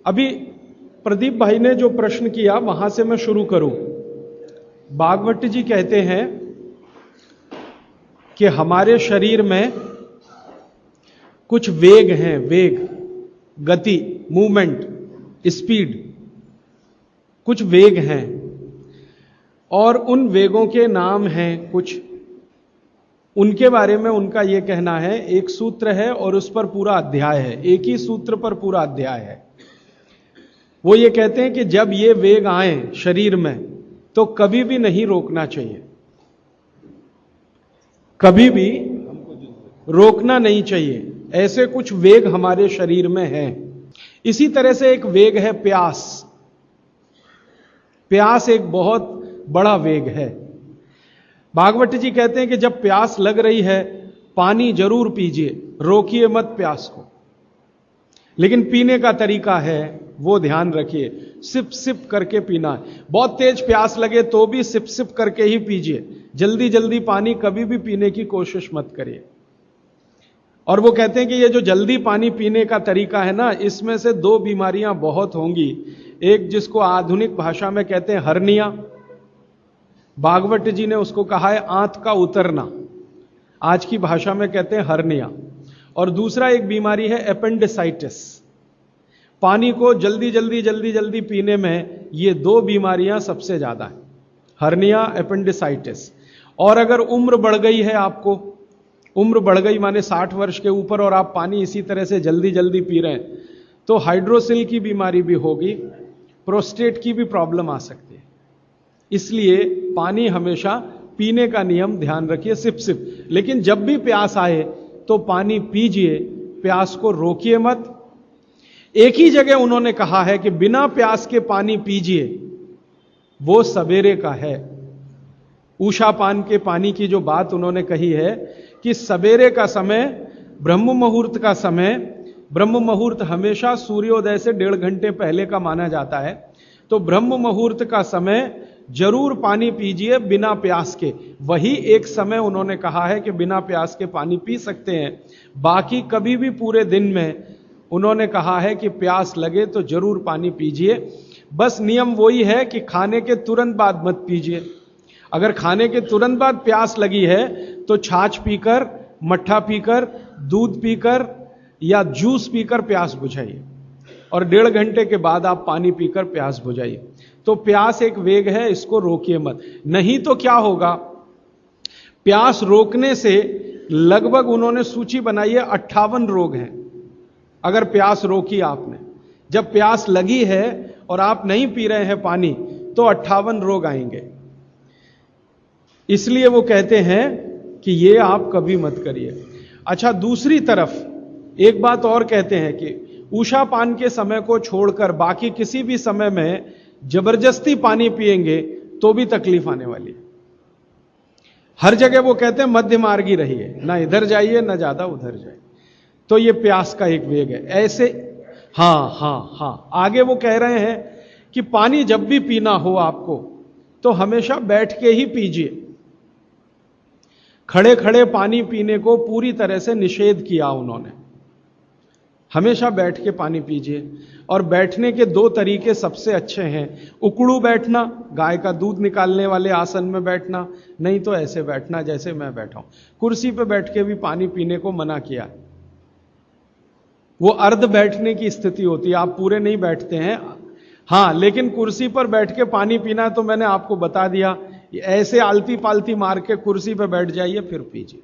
अभी प्रदीप भाई ने जो प्रश्न किया वहां से मैं शुरू करूं। भागवत जी कहते हैं कि हमारे शरीर में कुछ वेग हैं, वेग, गति, मूवमेंट, स्पीड, कुछ वेग हैं और उन वेगों के नाम हैं कुछ। उनके बारे में उनका यह कहना है, एक सूत्र है और उस पर पूरा अध्याय है, एक ही सूत्र पर पूरा अध्याय है। वो ये कहते हैं कि जब ये वेग आए शरीर में तो कभी भी नहीं रोकना चाहिए, कभी भी रोकना नहीं चाहिए। ऐसे कुछ वेग हमारे शरीर में हैं। इसी तरह से एक वेग है प्यास। प्यास एक बहुत बड़ा वेग है। भागवत जी कहते हैं कि जब प्यास लग रही है पानी जरूर पीजिए, रोकिए मत प्यास को। लेकिन पीने का तरीका है वो ध्यान रखिए, सिप सिप करके पीना है। बहुत तेज प्यास लगे तो भी सिप सिप करके ही पीजिए, जल्दी जल्दी पानी कभी भी पीने की कोशिश मत करिए। और वो कहते हैं कि ये जो जल्दी पानी पीने का तरीका है ना, इसमें से दो बीमारियां बहुत होंगी। एक जिसको आधुनिक भाषा में कहते हैं हर्निया, भागवत जी ने उसको कहा है आंत का उतरना, आज की भाषा में कहते हैं हर्निया। और दूसरा एक बीमारी है एपेंडिसाइटिस। पानी को जल्दी जल्दी जल्दी जल्दी पीने में ये दो बीमारियां सबसे ज्यादा है, हर्निया, एपेंडिसाइटिस। और अगर उम्र बढ़ गई है, आपको उम्र बढ़ गई माने 60 वर्ष के ऊपर और आप पानी इसी तरह से जल्दी जल्दी पी रहे हैं तो हाइड्रोसिल की बीमारी भी होगी, प्रोस्टेट की भी प्रॉब्लम आ सकती है। इसलिए पानी हमेशा पीने का नियम ध्यान रखिए, सिप सिप। लेकिन जब भी प्यास आए तो पानी पीजिए, प्यास को रोकिए मत। एक ही जगह उन्होंने कहा है कि बिना प्यास के पानी पीजिए, वो सवेरे का है। उषा पान के पानी की जो बात उन्होंने कही है कि सवेरे का समय, ब्रह्म मुहूर्त का समय, ब्रह्म मुहूर्त हमेशा सूर्योदय से 1.5 घंटे पहले का माना जाता है, तो ब्रह्म मुहूर्त का समय जरूर पानी पीजिए बिना प्यास के। वही एक समय उन्होंने कहा है कि बिना प्यास के पानी पी सकते हैं। बाकी कभी भी पूरे दिन में उन्होंने कहा है कि प्यास लगे तो जरूर पानी पीजिए। बस नियम वही है कि खाने के तुरंत बाद मत पीजिए। अगर खाने के तुरंत बाद प्यास लगी है तो छाछ पीकर, मट्ठा पीकर, दूध पीकर या जूस पीकर प्यास बुझाइए और 1.5 घंटे के बाद आप पानी पीकर प्यास बुझाइए। तो प्यास एक वेग है, इसको रोकिए मत। नहीं तो क्या होगा, प्यास रोकने से लगभग उन्होंने सूची बनाई है 58 रोग हैं। अगर प्यास रोकी आपने, जब प्यास लगी है और आप नहीं पी रहे हैं पानी तो 58 रोग आएंगे। इसलिए वो कहते हैं कि ये आप कभी मत करिए। अच्छा, दूसरी तरफ एक बात और कहते हैं कि उषा पान के समय को छोड़कर बाकी किसी भी समय में जबरदस्ती पानी पिएंगे तो भी तकलीफ आने वाली है। हर जगह वो कहते हैं मध्य मार्गी रहिए, ना इधर जाइए ना ज्यादा उधर जाइए। तो ये प्यास का एक वेग है। ऐसे हाँ, आगे वो कह रहे हैं कि पानी जब भी पीना हो आपको तो हमेशा बैठ के ही पीजिए। खड़े खड़े पानी पीने को पूरी तरह से निषेध किया उन्होंने। हमेशा बैठ के पानी पीजिए। और बैठने के 2 तरीके सबसे अच्छे हैं। उकड़ू बैठना, गाय का दूध निकालने वाले आसन में बैठना, नहीं तो ऐसे बैठना जैसे मैं बैठा हूं। कुर्सी पे बैठ के भी पानी पीने को मना किया है। वो अर्ध बैठने की स्थिति होती है, आप पूरे नहीं बैठते हैं। हां, लेकिन कुर्सी पर बैठ के पानी पीना तो मैंने आपको बता दिया, ऐसे आलती पालती मार के कुर्सी पे बैठ जाइए फिर पीजिए।